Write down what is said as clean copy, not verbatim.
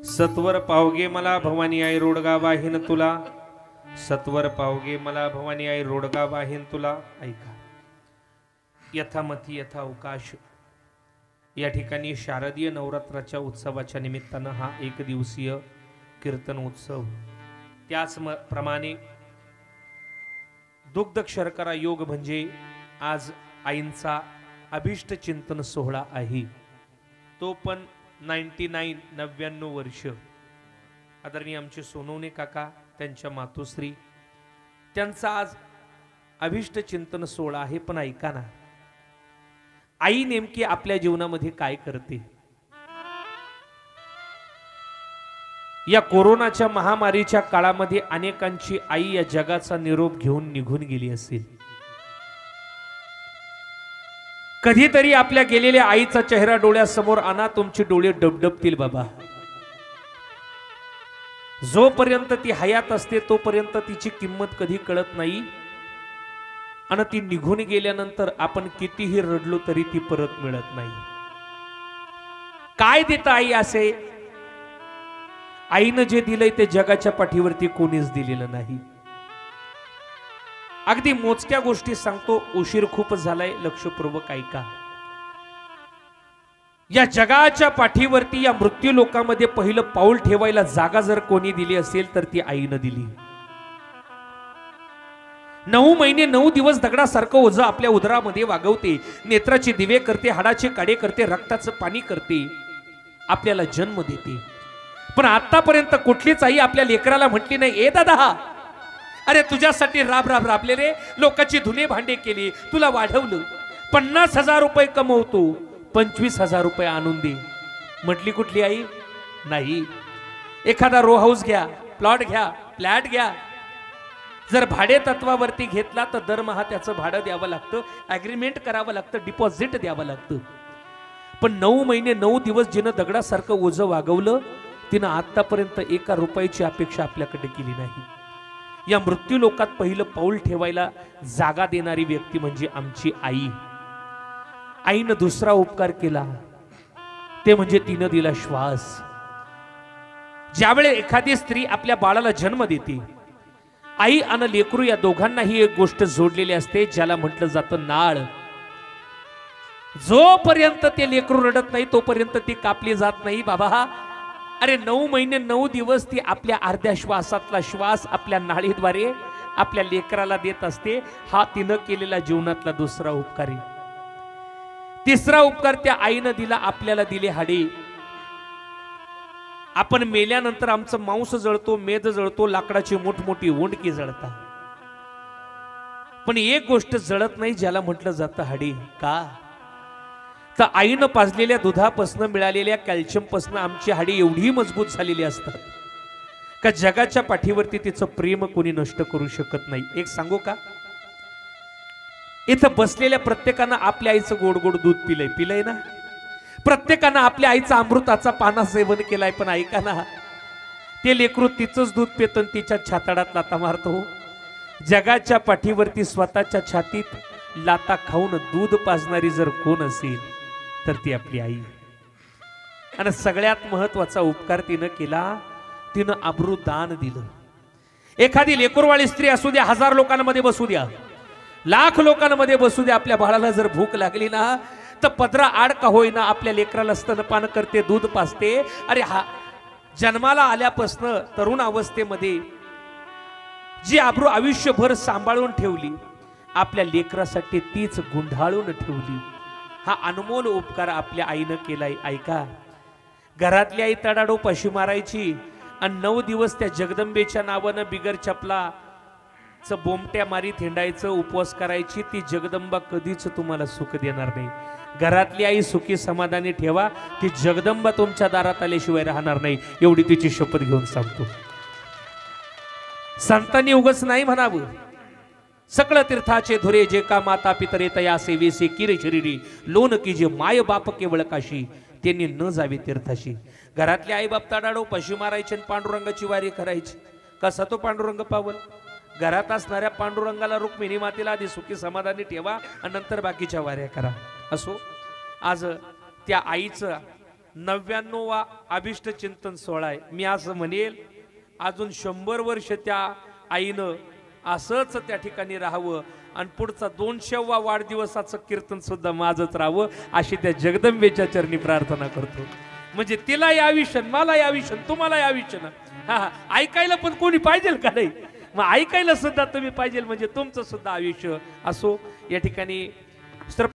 सत्वर पावगे मला भवानी आई रोडगा वाहीन तुला, सत्वर पावगे मला भवानी आई रोडगा वाहीन तुला। ऐका, यथामती यथा अवकाश या ठिकाणी शारदीय नवरात्राच्या उत्सवाच्या निमित्तानं हा एक दिवसीय कीर्तन उत्सव, त्याच प्रमाणे दुग्ध शर्करा योग म्हणजे आज आईंचा अभिष्ट चिंतन सोहळा आहे, तो पण 99 वर्ष। आदरणीय आमचे सोनवणे काका, त्यांच्या मातोश्री, त्यांचा आज अभिष्ट चिंतन सोहळा आहे। पण ऐका ना, आई नेमकी आपल्या जीवनामध्ये काय करते? या कोरोनाच्या महामारीच्या काळामध्ये अनेकांची आई या जगाचा निरोप घेऊन निघून गेली असेल। कधीतरी आपल्या गेलेल्या आईचा चेहरा डोळ्यासमोर आणा, तुमचे डोळे डबडबतील बाबा। जोपर्यंत ती हयात असते तोपर्यंत तिची किंमत कधी कळत नाही, आणि ती निघून गेल्यानंतर आपण कितीही रडलो तरी ती परत मिळत नाही। काय देता आई असे? आईनं जे दिलंय ते जगाच्या पाठीवरती कोणीच दिलेलं नाही। अगदी मोजक्या गोष्टी सांगतो, उशीर खूप झालाय, लक्षपूर्वक ऐका। या जगाच्या पाठीवरती या मृत्यू लोकांमध्ये पहिलं पाऊल ठेवायला जागा जर कोणी दिली असेल तर ती आईनं दिली। 9 महिने 9 दिवस दगडासारखं ओझं आपल्या उदरामध्ये वागवते, नेत्राचे दिवे करते, हाडाचे काडे करते, रक्ताचं पाणी करते, आपल्याला जन्म देते। पण आतापर्यंत कुठलीच आई आपल्या लेकराला म्हटली नाही, ए दादा, अरे तुझ्यासाठी राब राब राबले रे, लोकांची धुणे भांडे केली, तुला वाढवलं, 50,000 रुपये कमवतो, 25,000 रुपये आणून दे, म्हटली कुठली आई? नाही। एखादा रो हाऊस घ्या, प्लॉट घ्या, फ्लॅट घ्या, जर भाडे तत्वावरती घेतला तर दरमहा त्याचं भाडं द्यावं लागतं, ॲग्रीमेंट करावं लागतं, डिपॉझिट द्यावं लागतं। पण 9 महिने 9 दिवस जिनं दगडासारखं ओझं वागवलं, तिनं आतापर्यंत 1 रुपयाची अपेक्षा आपल्याकडे केली नाही। या मृत्यू लोकात पहिलं पाऊल ठेवायला जागा देणारी व्यक्ती म्हणजे आमची आई। आईनं दुसरा उपकार केला, ते म्हणजे तिनं दिला श्वास। ज्यावेळी एखादी स्त्री आपल्या बाळाला जन्म देते, आई आणि लेकरू या दोघांनाही एक गोष्ट जोडलेली असते, ज्याला म्हटलं जातं नाळ। जोपर्यंत ते लेकरू रडत नाही तोपर्यंत ती कापली जात नाही बाबा। अरे 9 महिने 9 दिवस ती आपल्या अर्ध्या श्वासातला श्वास आपल्या नाळीद्वारे आपल्या लेकराला देत असते। हा तिनं केलेला जीवनातला दुसरा उपकार आहे। तिसरा उपकार त्या आईनं दिला, आपल्याला दिले हाडे। आपण मेल्यानंतर आमचं मांस जळतो, मेद जळतो, लाकडाची मोठमोठी ओंडकी जळतात, पण एक गोष्ट जळत नाही, ज्याला म्हटलं जातं हाडे। का? तर आईनं पाजलेल्या दुधापासून मिळालेल्या कॅल्शियमपासून आमची हाडी एवढी मजबूत झालेली असतात का जगाच्या पाठीवरती तिचं प्रेम कोणी नष्ट करू शकत नाही। एक सांगू का, इथं बसलेल्या प्रत्येकानं आपल्या आईचं गोड गोड दूध पिलंय ना, प्रत्येकानं आपल्या आईचा अमृताचा पाना सेवन केलाय। पण ऐका ना, ते लेकरू तिचंच दूध पितं, तिच्या छाताडात लाता मारतो। जगाच्या पाठीवरती स्वतःच्या छातीत लाता खाऊन दूध पाजणारी जर कोण असेल तर ती आपली आई। आणि सगळ्यात महत्वाचा उपकार तिनं केला, तिनं अब्रू दान दिलं। एखादी लेकरवाळी स्त्री असू द्या, 1000 लोकांमध्ये बसू द्या, लाख लोकांमध्ये बसू द्या, आपल्या बाळाला जर भूक लागली ना तर पदरा आड का होईना आपल्या लेकराला स्तनपान करते, दूध पाजते। अरे हा जन्माला आल्यापासून तरुण अवस्थेमध्ये जी अब्रू आयुष्यभर सांभाळून ठेवली, आपल्या लेकरासाठी तीच गुंढाळून ठेवली। हा अनमोल उपकार आपल्या आईनं केलाय। ऐका, घरातली आई तडाडो पशी मारायची आणि 9 दिवस त्या जगदंबेच्या नावानं बिगर चपलाचं बोमट्या मारी थिंडायचं, उपवास करायची। ती जगदंबा कधीच तुम्हाला सुख देणार नाही। घरातली आई सुखी समाधानी ठेवा, ती जगदंबा तुमच्या दारात आल्याशिवाय राहणार नाही, एवढी तिची शपथ घेऊन सांगतो। संतांनी उगच नाही म्हणावं, सकळ तीर्थाचे धुरे जे का माता पितरे तया सेवेसे किर शरीरी लोन की जे माय बाप केवळ काशी, त्यांनी न जावे तीर्थाशी। घरातले आई बाप तडाडो पशी मारायचे आणि पांडुरंगाची वारी करायची। कसा तो पांडुरंग पावल? घरात असणाऱ्या पांडुरंगाला रुक्मिणी मातेला आधी सुखी समाधानी ठेवा आणि नंतर बाकीच्या वाऱ्या करा। असो, आज त्या आईचं 99वा अभिष्ट चिंतन सोहळा आहे. मी असं म्हणेल अजून 100 वर्ष त्या आईनं असंच त्या ठिकाणी राहावं आणि पुढचा 200वा वाढदिवसाचं कीर्तन सुद्धा माझंच राहावं अशी त्या जगदंबेच्या चरणी प्रार्थना करतो. म्हणजे तिला या आयुष्य, मला या आयुष्य, तुम्हाला या आयुष्य ना. हा, ऐकायला पण कोणी पाहिजे का नाही? मग ऐकायला सुद्धा तुम्ही पाहिजे म्हणजे तुमचं सुद्धा आयुष्य असो. या ठिकाणी